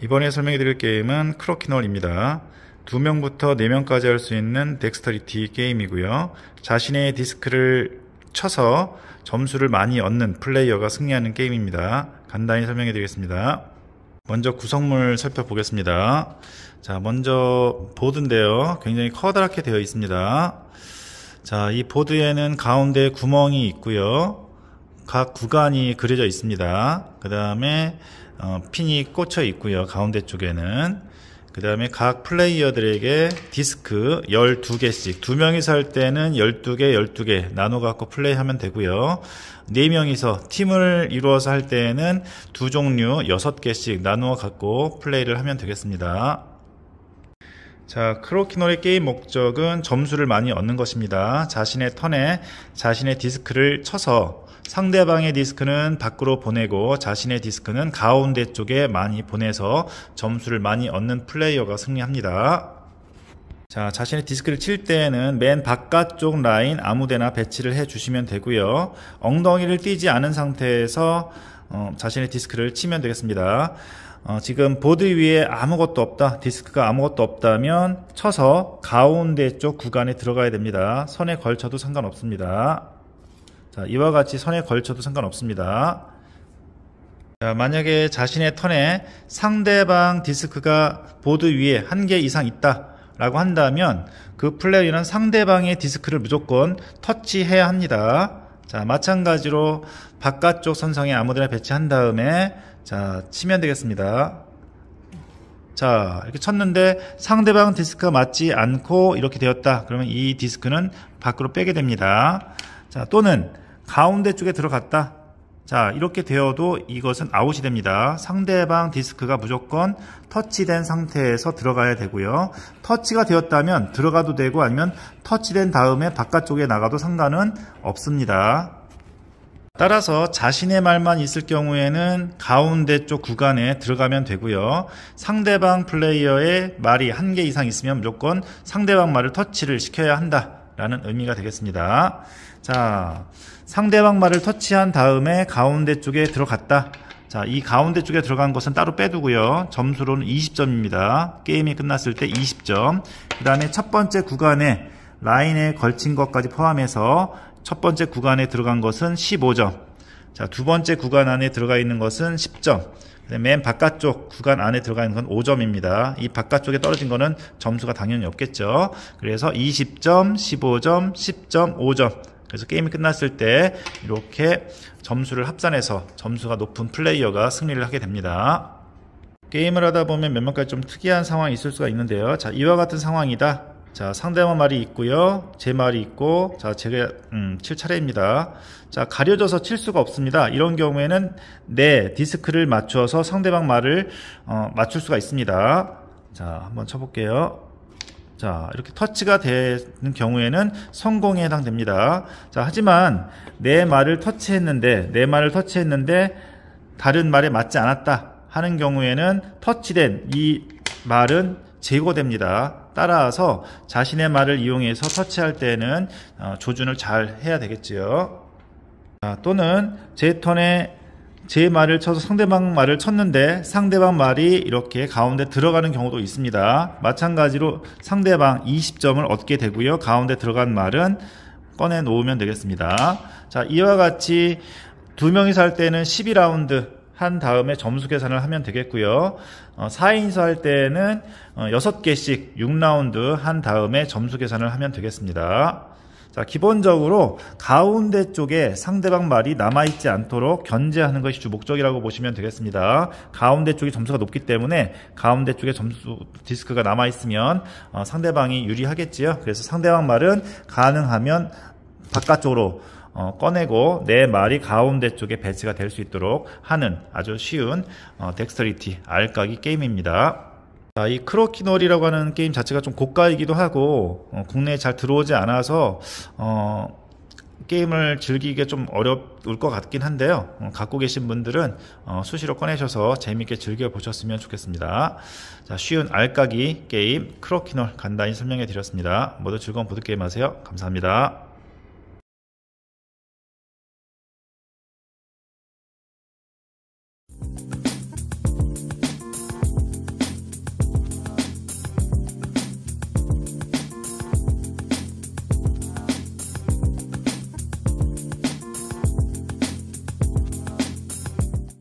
이번에 설명해 드릴 게임은 크로키놀입니다. 2명부터 4명까지 할 수 있는 덱스터리티 게임이고요. 자신의 디스크를 쳐서 점수를 많이 얻는 플레이어가 승리하는 게임입니다. 간단히 설명해 드리겠습니다. 먼저 구성물 살펴보겠습니다. 자, 먼저 보드인데요. 굉장히 커다랗게 되어 있습니다. 자, 이 보드에는 가운데 구멍이 있고요. 각 구간이 그려져 있습니다. 그 다음에 핀이 꽂혀 있고요. 가운데 쪽에는. 그 다음에 각 플레이어들에게 디스크 12개씩, 2명이서 할 때는 12개, 12개 나눠 갖고 플레이하면 되고요. 4명이서 팀을 이루어서 할 때는 두 종류 6개씩 나누어 갖고 플레이를 하면 되겠습니다. 자, 크로키놀의 게임 목적은 점수를 많이 얻는 것입니다. 자신의 턴에 자신의 디스크를 쳐서 상대방의 디스크는 밖으로 보내고 자신의 디스크는 가운데 쪽에 많이 보내서 점수를 많이 얻는 플레이어가 승리합니다. 자, 자신의 디스크를 칠 때에는 맨 바깥쪽 라인 아무데나 배치를 해 주시면 되고요. 엉덩이를 띄지 않은 상태에서 자신의 디스크를 치면 되겠습니다. 지금 보드 위에 아무것도 없다, 디스크가 아무것도 없다면 쳐서 가운데 쪽 구간에 들어가야 됩니다. 선에 걸쳐도 상관없습니다. 자, 이와 같이 선에 걸쳐도 상관없습니다. 자, 만약에 자신의 턴에 상대방 디스크가 보드 위에 1개 이상 있다 라고 한다면 그 플레이어는 상대방의 디스크를 무조건 터치해야 합니다. 자, 마찬가지로 바깥쪽 선상에 아무데나 배치한 다음에 자, 치면 되겠습니다. 자, 이렇게 쳤는데 상대방 디스크가 맞지 않고 이렇게 되었다. 그러면 이 디스크는 밖으로 빼게 됩니다. 자, 또는 가운데 쪽에 들어갔다. 자, 이렇게 되어도 이것은 아웃이 됩니다. 상대방 디스크가 무조건 터치된 상태에서 들어가야 되고요. 터치가 되었다면 들어가도 되고 아니면 터치된 다음에 바깥쪽에 나가도 상관은 없습니다. 따라서 자신의 말만 있을 경우에는 가운데 쪽 구간에 들어가면 되고요. 상대방 플레이어의 말이 1개 이상 있으면 무조건 상대방 말을 터치를 시켜야 한다라는 의미가 되겠습니다. 자, 상대방 말을 터치한 다음에 가운데 쪽에 들어갔다. 자, 이 가운데 쪽에 들어간 것은 따로 빼두고요. 점수로는 20점입니다. 게임이 끝났을 때 20점. 그 다음에 첫 번째 구간에 라인에 걸친 것까지 포함해서 첫 번째 구간에 들어간 것은 15점. 자, 두 번째 구간 안에 들어가 있는 것은 10점. 맨 바깥쪽 구간 안에 들어가 있는 건 5점입니다. 이 바깥쪽에 떨어진 거는 점수가 당연히 없겠죠. 그래서 20점, 15점, 10점, 5점. 그래서 게임이 끝났을 때 이렇게 점수를 합산해서 점수가 높은 플레이어가 승리를 하게 됩니다. 게임을 하다 보면 몇 명까지 좀 특이한 상황이 있을 수가 있는데요. 자, 이와 같은 상황이다. 자, 상대방 말이 있고요. 제 말이 있고, 자, 제가 칠 차례입니다. 자, 가려져서 칠 수가 없습니다. 이런 경우에는 내 디스크를 맞춰서 상대방 말을 맞출 수가 있습니다. 자, 한번 쳐볼게요. 자, 이렇게 터치가 되는 경우에는 성공에 해당됩니다. 자, 하지만 내 말을 터치했는데 다른 말에 맞지 않았다 하는 경우에는 터치된 이 말은 제거됩니다. 따라서 자신의 말을 이용해서 터치할 때는 조준을 잘 해야 되겠지요. 자, 또는 제 턴에 제 말을 쳐서 상대방 말을 쳤는데 상대방 말이 이렇게 가운데 들어가는 경우도 있습니다. 마찬가지로 상대방 20점을 얻게 되고요. 가운데 들어간 말은 꺼내 놓으면 되겠습니다. 자, 이와 같이 2명이서 할 때는 12라운드 한 다음에 점수 계산을 하면 되겠고요. 4인서 할 때는 6개씩 6라운드 한 다음에 점수 계산을 하면 되겠습니다. 자, 기본적으로 가운데 쪽에 상대방 말이 남아있지 않도록 견제하는 것이 주 목적이라고 보시면 되겠습니다. 가운데 쪽이 점수가 높기 때문에 가운데 쪽에 점수 디스크가 남아있으면 상대방이 유리하겠지요. 그래서 상대방 말은 가능하면 바깥쪽으로 꺼내고 내 말이 가운데 쪽에 배치가 될 수 있도록 하는 아주 쉬운 덱스터리티 알까기 게임입니다. 자, 이 크로키놀이라고 하는 게임 자체가 좀 고가이기도 하고 국내에 잘 들어오지 않아서 게임을 즐기기가 좀 어려울 것 같긴 한데요. 갖고 계신 분들은 수시로 꺼내셔서 재밌게 즐겨보셨으면 좋겠습니다. 자, 쉬운 알까기 게임 크로키놀 간단히 설명해 드렸습니다. 모두 즐거운 보드게임 하세요. 감사합니다.